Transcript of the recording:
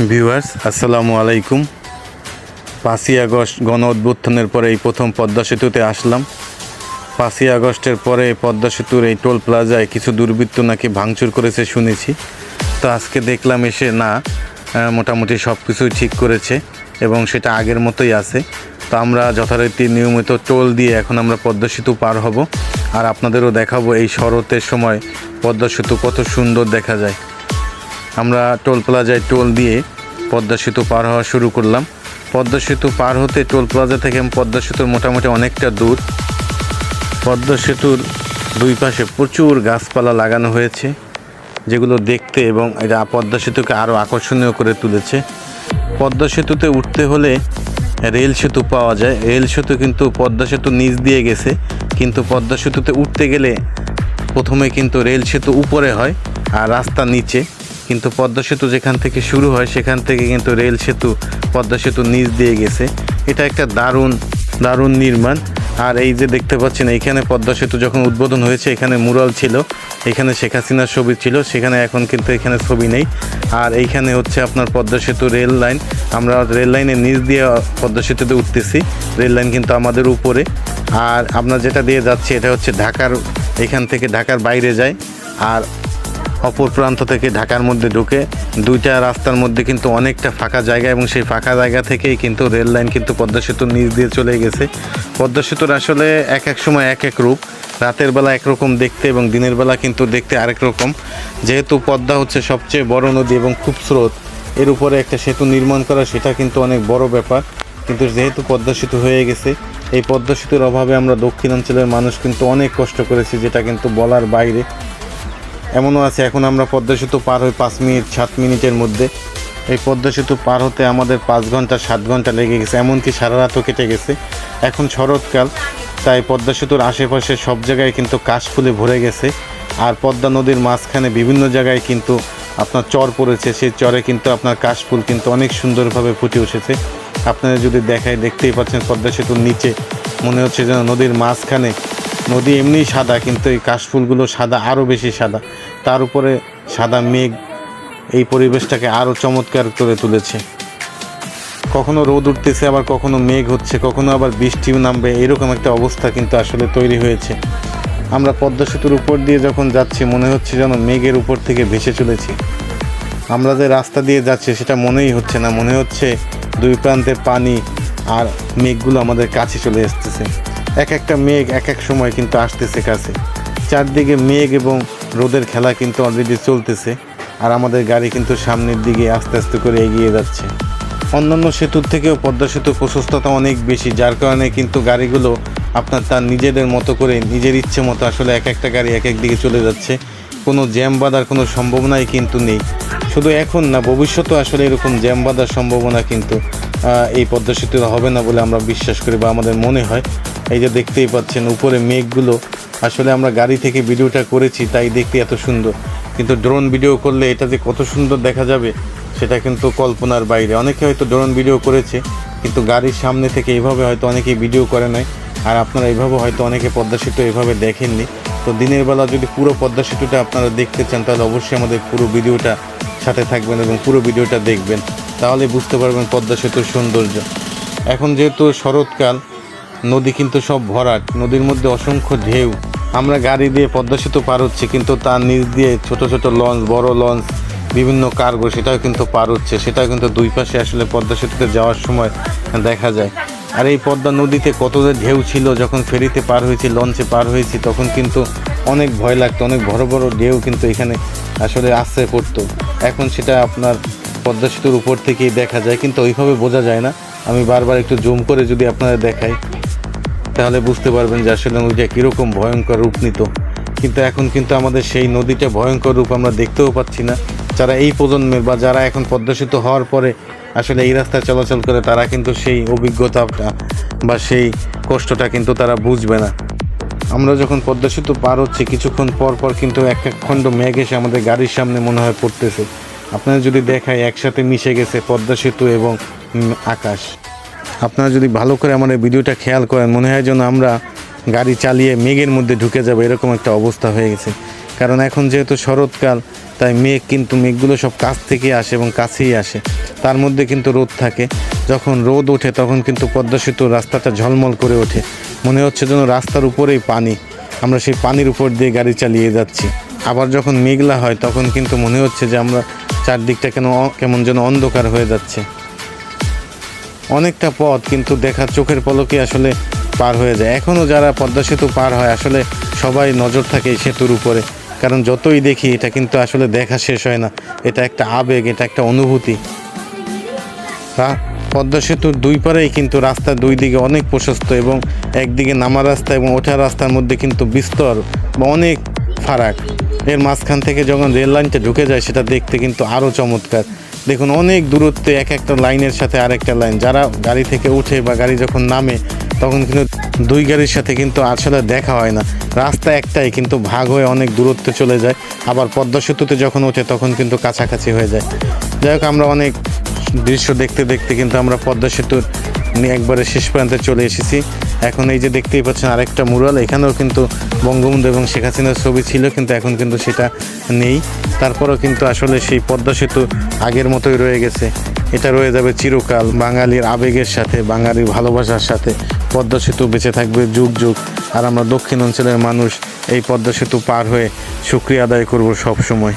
Viewers আসসালামু আলাইকুম। 5ই August গণ অভ্যুত্থানের পরে এই প্রথম পদ্মা সেতুতে আসলাম। 5ই আগস্টের পরে পদ্মা সেতুর এই টোল প্লাজায় কিছু দুর্বৃত্ত নাকি ভাঙচুর করেছে শুনেছি। তো আজকে দেখলাম এসে না, মোটামুটি সব কিছুই ঠিক করেছে এবং সেটা আগের মতোই আছে। তো আমরা যথারীতি নিয়মিত টোল দিয়ে এখন আমরা পদ্মা সেতু পার হব, আর আপনাদেরও দেখাবো এই শরতের সময় পদ্মা সেতু কত সুন্দর দেখা যায়। আমরা টোল প্লাজায় টোল দিয়ে পদ্মা সেতু পার হওয়া শুরু করলাম। পদ্মা সেতু পার হতে টোল প্লাজা থেকে পদ্মা সেতুর মোটামুটি অনেকটা দূর। পদ্মা সেতুর দুই পাশে প্রচুর গাছপালা লাগানো হয়েছে, যেগুলো দেখতে এবং এটা পদ্মা সেতুকে আরও আকর্ষণীয় করে তুলেছে। পদ্মা সেতুতে উঠতে হলে রেল সেতু পাওয়া যায়। রেল সেতু কিন্তু পদ্মা সেতুর নিচ দিয়ে গেছে, কিন্তু পদ্মা সেতুতে উঠতে গেলে প্রথমে কিন্তু রেল সেতু উপরে হয় আর রাস্তা নিচে, কিন্তু পদ্মা সেতু যেখান থেকে শুরু হয় সেখান থেকে কিন্তু রেল সেতু পদ্মা সেতুর নিচ দিয়ে গেছে। এটা একটা দারুণ নির্মাণ। আর এই যে দেখতে পাচ্ছেন, এইখানে পদ্মা সেতু যখন উদ্বোধন হয়েছে এখানে মুরাল ছিল, এখানে শেখ হাসিনার ছবি ছিল, সেখানে এখন কিন্তু এখানে ছবি নেই। আর এইখানে হচ্ছে আপনার পদ্মা সেতু রেল লাইন। আমরা রেল লাইনের নিচ দিয়ে পদ্মা সেতুতে উঠতেছি, রেল লাইন কিন্তু আমাদের উপরে। আর আমরা যেটা দিয়ে যাচ্ছি এটা হচ্ছে ঢাকার, এখান থেকে ঢাকার বাইরে যায়, আর অপর প্রান্ত থেকে ঢাকার মধ্যে ঢুকে। দুইটা রাস্তার মধ্যে কিন্তু অনেকটা ফাঁকা জায়গা, এবং সেই ফাঁকা জায়গা থেকেই কিন্তু রেল লাইন কিন্তু পদ্মা সেতুর নিচ দিয়ে চলে গেছে। পদ্মা সেতুর আসলে এক এক সময় এক এক রূপ, রাতের বেলা একরকম দেখতে এবং দিনের বেলা কিন্তু দেখতে আরেক রকম। যেহেতু পদ্মা হচ্ছে সবচেয়ে বড় নদী এবং খুব স্রোত, এর উপরে একটা সেতু নির্মাণ করা সেটা কিন্তু অনেক বড় ব্যাপার। কিন্তু যেহেতু পদ্মা সেতু হয়ে গেছে, এই পদ্মা সেতুর অভাবে আমরা দক্ষিণাঞ্চলের মানুষ কিন্তু অনেক কষ্ট করেছি, যেটা কিন্তু বলার বাইরে। এমনও আছে এখন আমরা পদ্মা সেতু পার হই 5 মিনিট 7 মিনিটের মধ্যে। এই পদ্মা সেতু পার হতে আমাদের 5 ঘন্টা 7 ঘন্টা লেগে গেছে, এমনকি সারা রাতও কেটে গেছে। এখন শরৎকাল, তাই পদ্মা সেতুর আশেপাশে সব জায়গায় কিন্তু কাশফুলে ভরে গেছে। আর পদ্মা নদীর মাঝখানে বিভিন্ন জায়গায় কিন্তু আপনার চর পড়েছে, সেই চরে কিন্তু আপনার কাশফুল কিন্তু অনেক সুন্দরভাবে ফুটে উঠেছে। আপনারা যদি দেখতেই পাচ্ছেন পদ্মা সেতুর নিচে মনে হচ্ছে যেন নদীর মাঝখানে। নদী এমনিই সাদা, কিন্তু এই কাশফুলগুলো সাদা, আরও বেশি সাদা, তার উপরে সাদা মেঘ এই পরিবেশটাকে আরও চমৎকার করে তুলেছে। কখনো রোদ উঠতেছে, আবার কখনো মেঘ হচ্ছে, কখনো আবার বৃষ্টিও নামবে, এরকম একটা অবস্থা কিন্তু আসলে তৈরি হয়েছে। আমরা পদ্মা সেতুর উপর দিয়ে যখন যাচ্ছি মনে হচ্ছে যেন মেঘের উপর থেকে ভেসে চলেছি। আমরা যে রাস্তা দিয়ে যাচ্ছি সেটা মনেই হচ্ছে না, মনে হচ্ছে দুই প্রান্তে পানি আর মেঘগুলো আমাদের কাছে চলে আসতেছে। এক একটা মেঘ এক এক সময় কিন্তু আসতেছে কাছে। চারদিকে মেঘ এবং রোদের খেলা কিন্তু অলরেডি চলতেছে, আর আমাদের গাড়ি কিন্তু সামনের দিকে আস্তে আস্তে করে এগিয়ে যাচ্ছে। অন্যান্য সেতুর থেকেও পদ্মা সেতুর প্রশস্ততা অনেক বেশি, যার কারণে কিন্তু গাড়িগুলো আপনার তার নিজেদের মতো করে নিজের ইচ্ছে মতো আসলে এক একটা গাড়ি এক এক দিকে চলে যাচ্ছে। কোনো জ্যাম বাঁধার কোনো সম্ভাবনাই কিন্তু নেই। শুধু এখন না, ভবিষ্যতেও আসলে এরকম জ্যাম বাঁধার সম্ভাবনা কিন্তু এই পদ্মা সেতুতে হবে না বলে আমরা বিশ্বাস করি বা আমাদের মনে হয়। এই যে দেখতেই পাচ্ছেন উপরে মেঘগুলো, আসলে আমরা গাড়ি থেকে ভিডিওটা করেছি তাই দেখতে এত সুন্দর, কিন্তু ড্রোন ভিডিও করলে এটা যে কত সুন্দর দেখা যাবে সেটা কিন্তু কল্পনার বাইরে। অনেকে হয়তো ড্রোন ভিডিও করেছে, কিন্তু গাড়ির সামনে থেকে এইভাবে হয়তো অনেকেই ভিডিও করে নাই, আর আপনারা এইভাবে হয়তো অনেকে পদ্মা সেতু এভাবে দেখেননি। তো দিনের বেলা যদি পুরো পদ্মা সেতুটা আপনারা দেখতে চান তাহলে অবশ্যই আমাদের পুরো ভিডিওটা সাথে থাকবেন এবং পুরো ভিডিওটা দেখবেন, তাহলে বুঝতে পারবেন পদ্মা সেতুর সৌন্দর্য। এখন যেহেতু শরৎকাল, নদী কিন্তু সব ভরাট, নদীর মধ্যে অসংখ্য ঢেউ। আমরা গাড়ি দিয়ে পদ্মা সেতু পার হচ্ছি, কিন্তু তার নিচ দিয়ে ছোট ছোট লঞ্চ, বড় লঞ্চ, বিভিন্ন কার্গো সেটাও কিন্তু পার হচ্ছে। সেটাও কিন্তু দুই পাশে আসলে পদ্মা সেতুতে যাওয়ার সময় দেখা যায়। আর এই পদ্মা নদীতে কত যে ঢেউ ছিল, যখন ফেরিতে পার হয়েছি, লঞ্চে পার হয়েছি, তখন কিন্তু অনেক ভয় লাগতো। অনেক বড় বড় ঢেউ কিন্তু এখানে আসলে আশ্রয় পড়তো। এখন সেটা আপনার পদ্মা সেতুর উপর থেকেই দেখা যায়, কিন্তু ওইভাবে বোঝা যায় না। আমি বারবার একটু জুম করে যদি আপনারা দেখাই তাহলে বুঝতে পারবেন যে আসলে নদীটা কীরকম ভয়ঙ্কর রূপ নিত। কিন্তু এখন কিন্তু আমাদের সেই নদীটা ভয়ঙ্কর রূপ আমরা দেখতেও পাচ্ছি না। যারা এই প্রজন্মের বা যারা এখন পদ্মা সেতু হওয়ার পরে আসলে এই রাস্তায় চলাচল করে, তারা কিন্তু সেই অভিজ্ঞতাটা বা সেই কষ্টটা কিন্তু তারা বুঝবে না। আমরা যখন পদ্মা সেতু পার হচ্ছি কিছুক্ষণ পর পর কিন্তু এক এক খণ্ড মেঘ এসে আমাদের গাড়ির সামনে মনে হয় পড়তেছে। আপনারা যদি দেখায় একসাথে মিশে গেছে পদ্মা সেতু এবং আকাশ। আপনারা যদি ভালো করে আমার এই ভিডিওটা খেয়াল করেন মনে হয় যেন আমরা গাড়ি চালিয়ে মেঘের মধ্যে ঢুকে যাবে, এরকম একটা অবস্থা হয়ে গেছে। কারণ এখন যেহেতু শরৎকাল, তাই মেঘগুলো সব কাছ থেকে আসে এবং কাছেই আসে, তার মধ্যে কিন্তু রোদ থাকে। যখন রোদ ওঠে তখন কিন্তু পদ্মা সেতুর রাস্তাটা ঝলমল করে ওঠে, মনে হচ্ছে যেন রাস্তার উপরেই পানি, আমরা সেই পানির উপর দিয়ে গাড়ি চালিয়ে যাচ্ছি। আবার যখন মেঘলা হয় তখন কিন্তু মনে হচ্ছে যে আমরা চারদিকটা কেমন যেন অন্ধকার হয়ে যাচ্ছে। অনেকটা পথ কিন্তু দেখা চোখের পলকে আসলে পার হয়ে যায়। এখনও যারা পদ্মা সেতু পার হয় আসলে সবাই নজর থাকে এই সেতুর উপরে, কারণ যতই দেখি এটা কিন্তু আসলে দেখা শেষ হয় না। এটা একটা আবেগ, এটা একটা অনুভূতি। পদ্মা সেতুর দুই পারেই কিন্তু রাস্তার দুই দিকে অনেক প্রশস্ত, এবং একদিকে নামার রাস্তা এবং ওঠার রাস্তার মধ্যে কিন্তু বিস্তর বা অনেক ফারাক। এর মাঝখান থেকে যখন রেল লাইনটা ঢুকে যায় সেটা দেখতে কিন্তু আরও চমৎকার। দেখুন অনেক দূরত্বে এক একটা লাইনের সাথে আরেকটা লাইন, যারা গাড়ি থেকে উঠে বা গাড়ি যখন নামে তখন কিন্তু দুই গাড়ির সাথে কিন্তু আসলে দেখা হয় না, রাস্তা একটাই কিন্তু ভাগ হয়ে অনেক দূরত্বে চলে যায়। আবার পদ্মা সেতুতে যখন ওঠে তখন কিন্তু কাছাকাছি হয়ে যায়। যাই হোক, আমরা অনেক দৃশ্য দেখতে দেখতে কিন্তু আমরা পদ্মা সেতুর একবারে শেষ প্রান্তে চলে এসেছি। এখন এই যে দেখতেই পাচ্ছেন আরেকটা মুরাল, এখানেও কিন্তু বঙ্গবন্ধু এবং শেখ হাসিনার ছবি ছিল, কিন্তু এখন কিন্তু সেটা নেই। তারপরেও কিন্তু আসলে সেই পদ্মা সেতু আগের মতোই রয়ে গেছে। এটা রয়ে যাবে চিরকাল বাঙালির আবেগের সাথে, বাঙালির ভালোবাসার সাথে। পদ্মা সেতু বেঁচে থাকবে যুগ যুগ। আর আমরা দক্ষিণ অঞ্চলের মানুষ এই পদ্মা সেতু পার হয়ে শুকরিয়া আদায় করব সব সময়।